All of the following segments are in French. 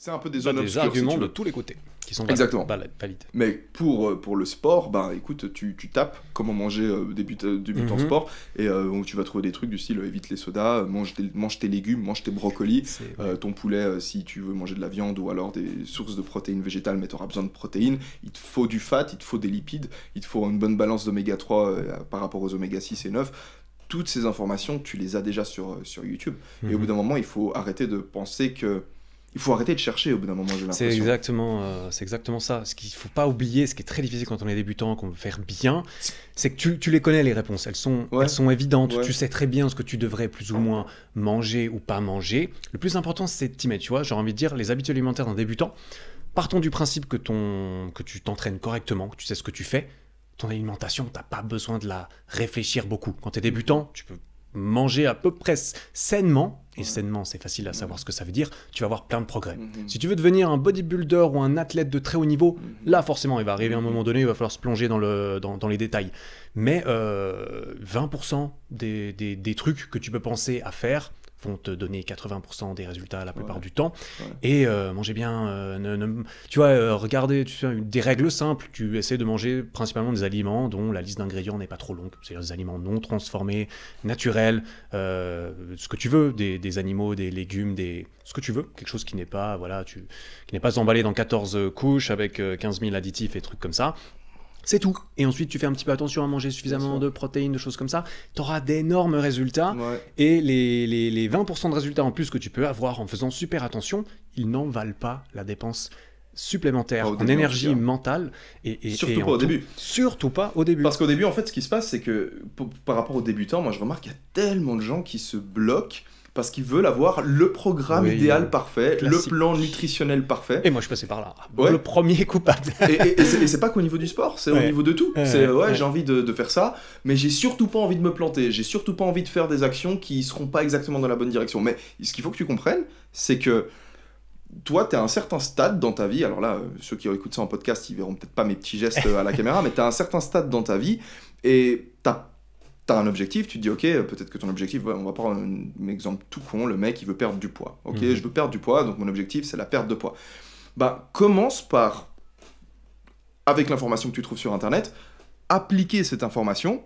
c'est un peu des zones obscures. Des arguments si tu de veux. tous les côtés qui sont Exactement. valides. Mais pour le sport, ben écoute, tu tapes comment manger débutant sport, et tu vas trouver des trucs du style évite les sodas, mange tes légumes, mange tes brocolis, ton poulet si tu veux manger de la viande, ou alors des sources de protéines végétales, mais tu auras besoin de protéines, il te faut du fat, il te faut des lipides, il te faut une bonne balance d'oméga 3 par rapport aux oméga 6 et 9. Toutes ces informations, tu les as déjà sur YouTube. Et au bout d'un moment, il faut arrêter de penser que... Il faut arrêter de chercher au bout d'un moment, j'ai l'impression. C'est exactement ça. Ce qu'il ne faut pas oublier, ce qui est très difficile quand on est débutant, qu'on veut faire bien, c'est que tu les connais, les réponses. Elles sont évidentes. Ouais. Tu sais très bien ce que tu devrais plus ou moins manger ou pas manger. Le plus important, c'est de t'y mettre. Tu vois, j'ai envie de dire, les habitudes alimentaires d'un débutant, partons du principe que tu t'entraînes correctement, que tu sais ce que tu fais. Ton alimentation, tu n'as pas besoin de la réfléchir beaucoup. Quand tu es débutant, tu peux manger à peu près sainement, et sainement c'est facile à savoir ce que ça veut dire, tu vas avoir plein de progrès. Si tu veux devenir un bodybuilder ou un athlète de très haut niveau, là forcément il va arriver un moment donné, il va falloir se plonger dans les détails. Mais 20% des trucs que tu peux penser à faire vont te donner 80% des résultats la plupart du temps. Et manger bien, tu vois, regardez des règles simples. Tu essaies de manger principalement des aliments dont la liste d'ingrédients n'est pas trop longue. C'est-à-dire des aliments non transformés, naturels, ce que tu veux, des animaux, des légumes, ce que tu veux. Quelque chose qui n'est pas, qui n'est pas emballé dans 14 couches avec 15 000 additifs et trucs comme ça. C'est tout. Et ensuite, tu fais un petit peu attention à manger suffisamment de protéines, de choses comme ça. Tu auras d'énormes résultats. Et les 20% de résultats en plus que tu peux avoir en faisant super attention, ils n'en valent pas la dépense supplémentaire en énergie mentale. Surtout pas au début. Surtout pas au début. Parce qu'au début, en fait, ce qui se passe, c'est que par rapport aux débutants, moi, je remarque qu'il y a tellement de gens qui se bloquent parce qu'ils veulent avoir le programme idéal parfait, classique. Le plan nutritionnel parfait. Et moi, je suis passé par là. Le premier coupable. et c'est pas qu'au niveau du sport, c'est au niveau de tout. J'ai envie de faire ça, mais j'ai surtout pas envie de me planter. J'ai surtout pas envie de faire des actions qui seront pas exactement dans la bonne direction. Mais ce qu'il faut que tu comprennes, c'est que toi, tu es à un certain stade dans ta vie. Alors là, ceux qui écoutent ça en podcast, ils verront peut-être pas mes petits gestes à la caméra, mais tu as un certain stade dans ta vie et t'as un objectif, tu te dis ok, peut-être que ton objectif, on va prendre un exemple tout con, le mec il veut perdre du poids. Ok, je veux perdre du poids, donc mon objectif c'est la perte de poids. Commence par, avec l'information que tu trouves sur internet, appliquer cette information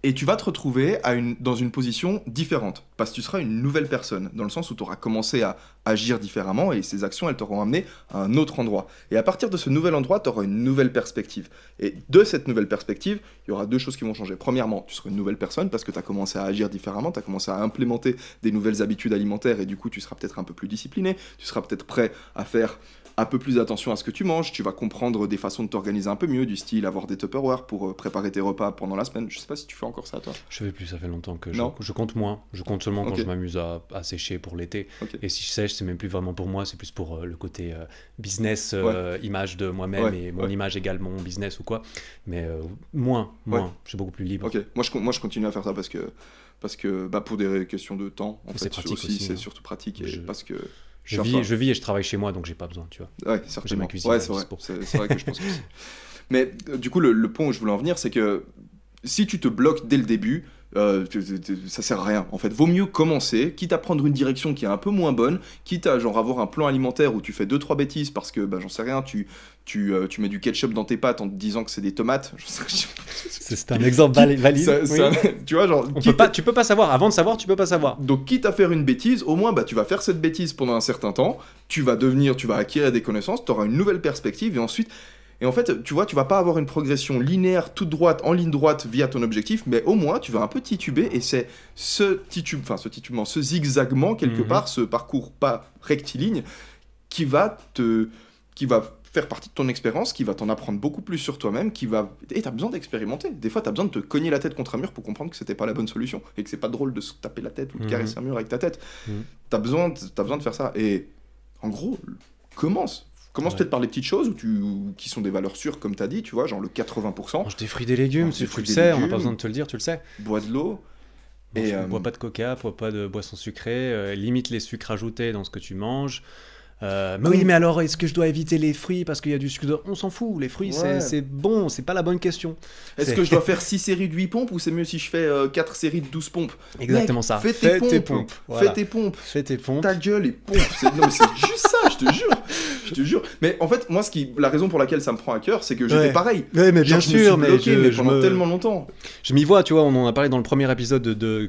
et tu vas te retrouver dans une position différente, parce que tu seras une nouvelle personne, dans le sens où tu auras commencé à agir différemment, et ces actions, elles t'auront amené à un autre endroit. Et à partir de ce nouvel endroit, tu auras une nouvelle perspective. Et de cette nouvelle perspective, il y aura deux choses qui vont changer. Premièrement, tu seras une nouvelle personne, parce que tu as commencé à agir différemment, tu as commencé à implémenter des nouvelles habitudes alimentaires, et du coup, tu seras peut-être un peu plus discipliné, tu seras peut-être prêt à faire un peu plus attention à ce que tu manges, tu vas comprendre des façons de t'organiser un peu mieux, du style avoir des Tupperware pour préparer tes repas pendant la semaine. Je sais pas si tu fais encore ça, toi. Je fais plus, ça fait longtemps que je compte moins. Je compte seulement quand je m'amuse à sécher pour l'été. Et si je sèche, c'est même plus vraiment pour moi, c'est plus pour le côté business, image de moi-même, et mon image égale mon business ou quoi. Mais moins, je suis beaucoup plus libre. Ok, moi je continue à faire ça parce que pour des questions de temps, en fait, aussi, c'est surtout pratique, et parce que je vis et je travaille chez moi, donc j'ai pas besoin, tu vois. Ouais, certainement. J'ai ma cuisine. Ouais, c'est vrai que je pense que c'est. Mais du coup, le point où je voulais en venir, c'est que si tu te bloques dès le début, ça sert à rien. En fait, vaut mieux commencer, quitte à prendre une direction qui est un peu moins bonne, quitte à avoir un plan alimentaire où tu fais 2-3 bêtises parce que, j'en sais rien, tu mets du ketchup dans tes pâtes en te disant que c'est des tomates. C'est un exemple valide. Tu vois, genre. Tu peux pas savoir. Avant de savoir, tu peux pas savoir. Donc, quitte à faire une bêtise, au moins, tu vas faire cette bêtise pendant un certain temps, tu vas acquérir des connaissances, tu auras une nouvelle perspective, et ensuite. Et en fait, tu vois, tu vas pas avoir une progression linéaire, toute droite, en ligne droite via ton objectif, mais au moins, tu vas un peu tituber, et c'est ce zigzagement, quelque part, ce parcours pas rectiligne, qui va faire partie de ton expérience, qui va t'en apprendre beaucoup plus sur toi-même, et t'as besoin d'expérimenter. Des fois, t'as besoin de te cogner la tête contre un mur pour comprendre que c'était pas la bonne solution, et que c'est pas drôle de se taper la tête ou de caresser un mur avec ta tête. T'as besoin de faire ça. Et en gros, commence peut-être par les petites choses qui sont des valeurs sûres, comme tu as dit, tu vois, genre le 80%. Mange des fruits et des légumes, tu le sais, on n'a pas besoin de te le dire, tu le sais. Bois de l'eau. Bois pas de coca, bois pas de boissons sucrées, limite les sucres ajoutés dans ce que tu manges. Mais oui, mais alors, est-ce que je dois éviter les fruits parce qu'il y a du sucre? On s'en fout, les fruits, c'est bon, c'est pas la bonne question. Est-ce que je dois faire 6 séries de 8 pompes ou c'est mieux si je fais 4 séries de 12 pompes? Exactement. Mec, ça. Fais tes pompes. Voilà. Fais tes pompes. Ta gueule et pompe. Non, mais c'est juste ça, je te jure. Je te jure. Mais en fait, moi, la raison pour laquelle ça me prend à cœur, c'est que j'étais pareil. Ouais, mais bien sûr, mais pendant tellement longtemps. Je m'y vois, tu vois, on en a parlé dans le premier épisode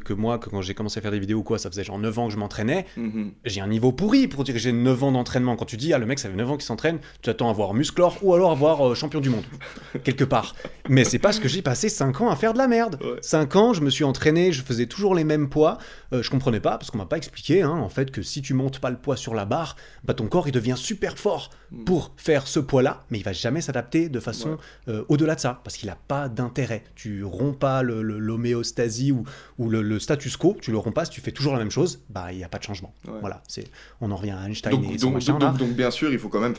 que quand j'ai commencé à faire des vidéos ou quoi, ça faisait genre 9 ans que je m'entraînais. J'ai un niveau pourri pour dire que j'ai 9 ans d'entraînement. Quand tu dis, le mec, ça fait 9 ans qu'il s'entraîne, tu attends à voir musclor ou alors à voir champion du monde, quelque part. Mais c'est parce que j'ai passé 5 ans à faire de la merde. 5 ans, je me suis entraîné, je faisais toujours les mêmes poids. Je comprenais pas, parce qu'on m'a pas expliqué, en fait, que si tu montes pas le poids sur la barre, bah ton corps, il devient super fort pour faire ce poids-là, mais il va jamais s'adapter de façon au-delà de ça, parce qu'il a pas d'intérêt. Tu romps pas l'homéostasie ou le status quo, tu le romps pas, si tu fais toujours la même chose, bah il y a pas de changement. Voilà, on en revient à Einstein et son machin, là. Donc bien sûr, il faut quand même,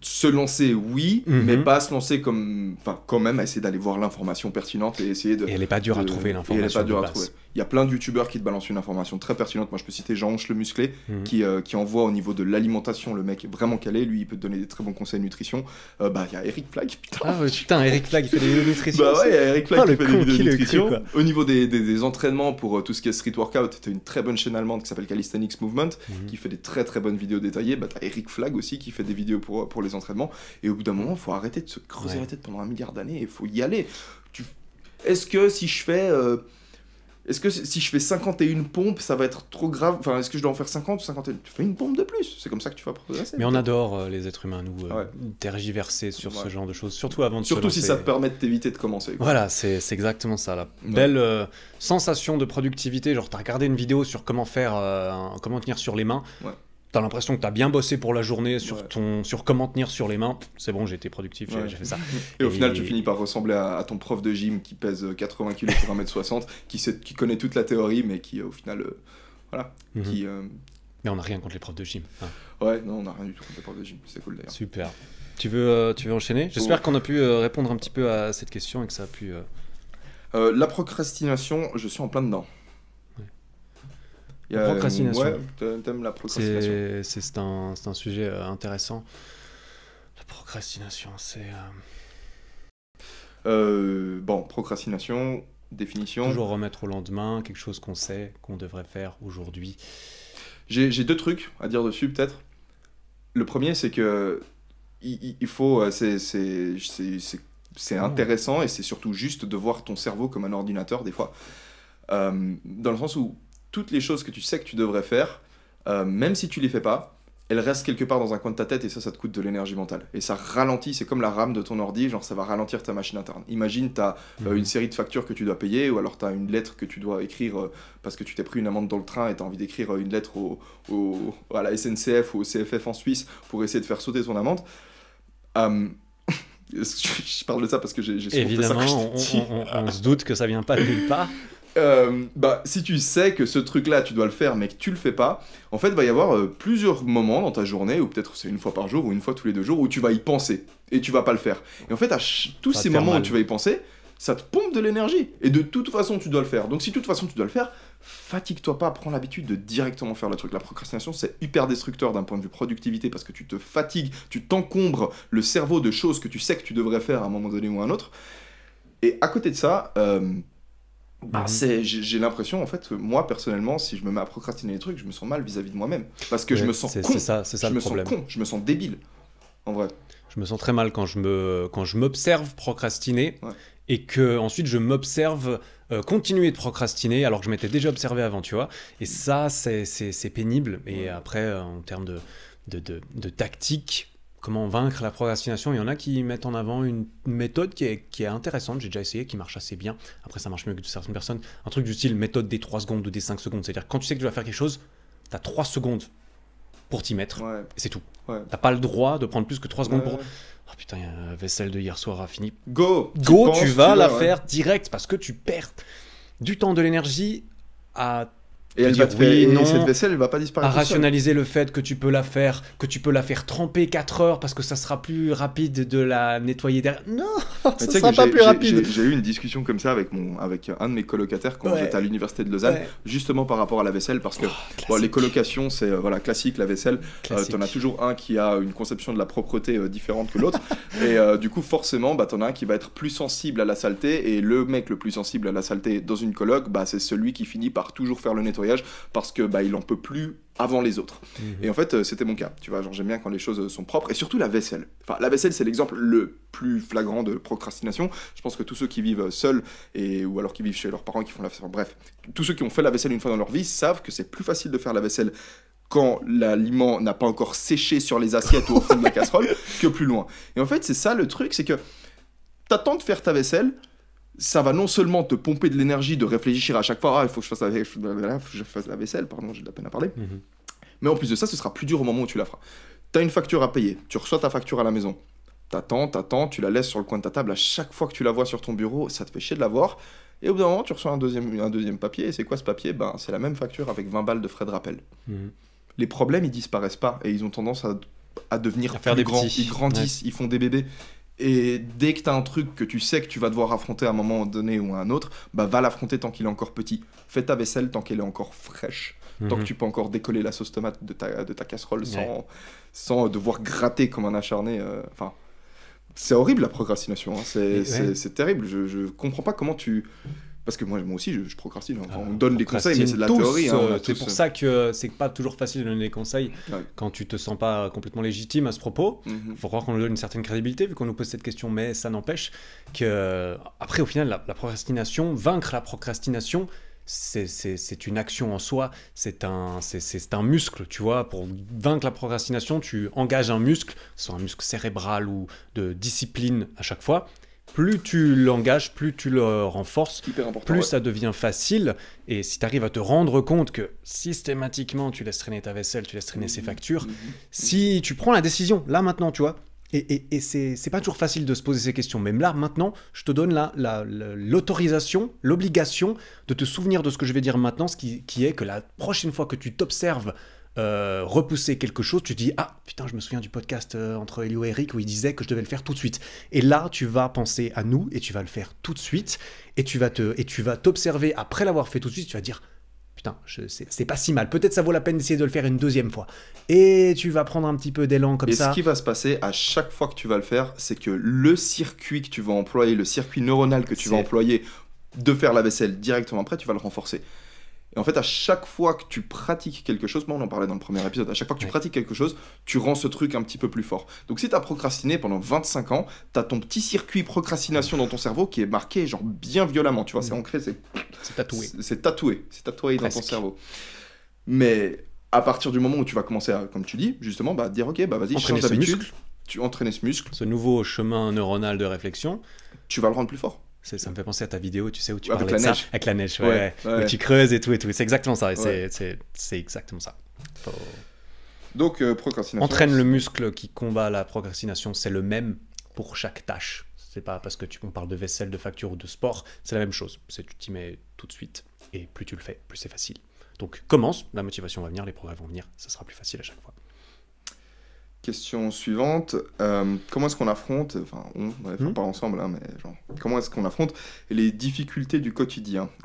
se lancer, oui, mais pas se lancer quand même à essayer d'aller voir l'information pertinente et essayer de... Et elle n'est pas dure à trouver, l'information. Elle n'est pas dure à trouver. Il y a plein de youtubeurs qui te balancent une information très pertinente. Moi, je peux citer Jean-Onche le Musclé, qui envoie au niveau de l'alimentation, le mec est vraiment calé, lui, il peut te donner des très bons conseils de nutrition. Il y a Eric Flag, putain. Ah putain, Eric Flag, il fait des vidéos de nutrition. Bah ouais, il y a Eric Flag qui fait des vidéos de nutrition. Au niveau des entraînements pour tout ce qui est street workout, t'as une très bonne chaîne allemande qui s'appelle Calisthenics Movement, qui fait des très très bonnes vidéos détaillées. T'as Eric Flag aussi qui fait des vidéos pour les entraînements. Et au bout d'un moment, il faut arrêter de se creuser la tête pendant 1 milliard d'années et il faut y aller. Est-ce que si je fais 51 pompes, ça va être trop grave? Enfin, est-ce que je dois en faire 50 ou 51? Tu fais une pompe de plus, c'est comme ça que tu vas progresser. Mais on adore les êtres humains, nous, tergiverser sur ce genre de choses, surtout avant de se lancer. Surtout si ça te permet de t'éviter de commencer. Voilà, c'est exactement ça, la belle sensation de productivité. Genre, t'as regardé une vidéo sur comment tenir sur les mains. T'as l'impression que t'as bien bossé pour la journée sur comment tenir sur les mains. C'est bon, j'ai été productif, j'ai fait ça. Et au final, tu finis par ressembler à ton prof de gym qui pèse 80 kg pour 1m60, qui connaît toute la théorie, mais qui, au final, qui... Mais on n'a rien contre les profs de gym. Ouais, non, on n'a rien du tout contre les profs de gym. C'est cool, d'ailleurs. Super. Tu veux enchaîner? J'espère qu'on a pu répondre un petit peu à cette question et que ça a pu... La procrastination, je suis en plein dedans. La procrastination. Ouais, t'aimes la procrastination. C'est un sujet intéressant. La procrastination, c'est... procrastination, définition... Toujours remettre au lendemain quelque chose qu'on sait qu'on devrait faire aujourd'hui. J'ai 2 trucs à dire dessus, peut-être. Le premier, c'est que il faut... C'est intéressant et c'est surtout juste de voir ton cerveau comme un ordinateur, des fois. Dans le sens où toutes les choses que tu sais que tu devrais faire, même si tu les fais pas, elles restent quelque part dans un coin de ta tête et ça te coûte de l'énergie mentale. Et ça ralentit, c'est comme la RAM de ton ordi, genre ça va ralentir ta machine interne. Imagine, tu as une série de factures que tu dois payer ou alors tu as une lettre que tu dois écrire parce que tu t'es pris une amende dans le train et tu as envie d'écrire une lettre à la SNCF ou au CFF en Suisse pour essayer de faire sauter ton amende. Je parle de ça parce que j'ai souvent fait ça quand j'étais petit. On se doute que ça vient pas de nulle part. Si tu sais que ce truc-là, tu dois le faire, mais que tu le fais pas, en fait, il va y avoir plusieurs moments dans ta journée, ou peut-être c'est une fois par jour, ou une fois tous les 2 jours, où tu vas y penser, et tu vas pas le faire. Et en fait, tous ces moments où tu vas y penser, ça te pompe de l'énergie, et de toute façon, tu dois le faire. Donc si de toute façon, tu dois le faire, fatigue-toi pas, prends l'habitude de directement faire le truc. La procrastination, c'est hyper destructeur d'un point de vue productivité, parce que tu te fatigues, tu t'encombres le cerveau de choses que tu sais que tu devrais faire à un moment donné ou à un autre. Et à côté de ça... j'ai l'impression, en fait, moi, personnellement, si je me mets à procrastiner les trucs, je me sens mal vis-à-vis de moi-même. Parce que je me sens con. C'est ça le problème. Je me sens débile, en vrai. Je me sens très mal quand je m'observe procrastiner et que ensuite je m'observe continuer de procrastiner alors que je m'étais déjà observé avant, tu vois. Et ça, c'est pénible. Et après, en termes de tactique... Comment vaincre la procrastination? Il y en a qui mettent en avant une méthode qui est intéressante, j'ai déjà essayé, qui marche assez bien. Après, ça marche mieux que certaines personnes. Un truc du style méthode des 3 secondes ou des 5 secondes. C'est-à-dire quand tu sais que tu dois faire quelque chose, tu as 3 secondes pour t'y mettre. Et c'est tout. T'as pas le droit de prendre plus que 3 secondes pour... Oh putain, la vaisselle de hier soir a fini. Go, tu vas la faire direct parce que tu perds du temps, de l'énergie à Et elle va te faire, non, cette vaisselle, elle va pas disparaître. À rationaliser le fait que tu peux la faire tremper 4 heures parce que ça sera plus rapide de la nettoyer derrière. Non, ça sera pas plus rapide. J'ai eu une discussion comme ça avec un de mes colocataires quand j'étais à l'université de Lausanne, justement par rapport à la vaisselle, parce que les colocations, c'est classique, la vaisselle. T'en as toujours un qui a une conception de la propreté différente que l'autre, et du coup forcément, t'en as un qui va être plus sensible à la saleté, et le mec le plus sensible à la saleté dans une coloc, c'est celui qui finit par toujours faire le nettoyage parce que il en peut plus avant les autres. Et en fait, c'était mon cas. Tu vois, genre j'aime bien quand les choses sont propres, et surtout la vaisselle. Enfin, la vaisselle, c'est l'exemple le plus flagrant de procrastination. Je pense que tous ceux qui vivent seuls ou alors qui vivent chez leurs parents qui font la vaisselle, bref, tous ceux qui ont fait la vaisselle une fois dans leur vie savent que c'est plus facile de faire la vaisselle quand l'aliment n'a pas encore séché sur les assiettes ou au fond de la casserole que plus loin. Et en fait, c'est ça le truc, c'est que t'attends de faire ta vaisselle. Ça va non seulement te pomper de l'énergie de réfléchir à chaque fois, il faut que je fasse la vaisselle, pardon, j'ai de la peine à parler. Mais en plus de ça, ce sera plus dur au moment où tu la feras. T'as une facture à payer, tu reçois ta facture à la maison. T'attends, tu la laisses sur le coin de ta table. À chaque fois que tu la vois sur ton bureau, ça te fait chier de la voir. Et au bout d'un moment, tu reçois un deuxième papier. Et c'est quoi ce papier ? C'est la même facture avec 20 balles de frais de rappel. Les problèmes, ils disparaissent pas. Et ils ont tendance à devenir plus grands. Ils grandissent, ils font des bébés. Et dès que tu as un truc que tu sais que tu vas devoir affronter à un moment donné ou à un autre, va l'affronter tant qu'il est encore petit. Fais ta vaisselle tant qu'elle est encore fraîche. Tant que tu peux encore décoller la sauce tomate de ta casserole sans devoir gratter comme un acharné. C'est horrible la procrastination. Hein. C'est terrible. Je comprends pas comment tu... Parce que moi aussi, je procrastine. Enfin, on donne des conseils, mais c'est de la théorie. Hein, c'est pour ça que c'est pas toujours facile de donner des conseils quand tu te sens pas complètement légitime à ce propos. Il faut croire qu'on nous donne une certaine crédibilité vu qu'on nous pose cette question, mais ça n'empêche que après, au final, la procrastination, vaincre la procrastination, c'est une action en soi, c'est un muscle, tu vois. Pour vaincre la procrastination, tu engages un muscle, soit un muscle cérébral ou de discipline à chaque fois. Plus tu l'engages, plus tu le renforces, plus ça devient facile. Et si tu arrives à te rendre compte que systématiquement tu laisses traîner ta vaisselle, tu laisses traîner ses factures, si tu prends la décision, là maintenant, tu vois, et c'est pas toujours facile de se poser ces questions, même là maintenant, je te donne l'autorisation, l'obligation de te souvenir de ce que je vais dire maintenant, ce qui est que la prochaine fois que tu t'observes repousser quelque chose, tu te dis ah putain, je me souviens du podcast entre Elio et Eric où il disait que je devais le faire tout de suite, et là tu vas penser à nous et tu vas le faire tout de suite, et tu vas t'observer après l'avoir fait tout de suite, tu vas dire putain, c'est pas si mal, peut-être ça vaut la peine d'essayer de le faire une deuxième fois, et tu vas prendre un petit peu d'élan comme ça. Et ce qui va se passer à chaque fois que tu vas le faire, c'est que le circuit que tu vas employer, le circuit neuronal que tu vas employer de faire la vaisselle directement après, tu vas le renforcer. Et en fait, à chaque fois que tu pratiques quelque chose, moi on en parlait dans le premier épisode, à chaque fois que tu pratiques quelque chose, tu rends ce truc un petit peu plus fort. Donc si tu as procrastiné pendant 25 ans, tu as ton petit circuit procrastination dans ton cerveau qui est marqué genre bien violemment, tu vois, c'est ancré, c'est tatoué. C'est tatoué dans ton cerveau. Mais à partir du moment où tu vas commencer à, comme tu dis, justement, dire ok, vas-y, change d'habitude, tu entraînes ce muscle. Ce nouveau chemin neuronal de réflexion. Tu vas le rendre plus fort. Ça me fait penser à ta vidéo, tu sais, où tu parlais de ça. Avec la neige, où tu creuses et tout. C'est exactement ça. C'est exactement ça. Donc, procrastination. Entraîne le muscle qui combat la procrastination. C'est le même pour chaque tâche. C'est pas parce que on parle de vaisselle, de facture ou de sport. C'est la même chose. Tu t'y mets tout de suite. Et plus tu le fais, plus c'est facile. Donc, commence. La motivation va venir, les progrès vont venir. Ça sera plus facile à chaque fois. Question suivante, comment est-ce qu'on affronte, pas ensemble, hein, mais genre, comment est-ce qu'on affronte les difficultés du quotidien ?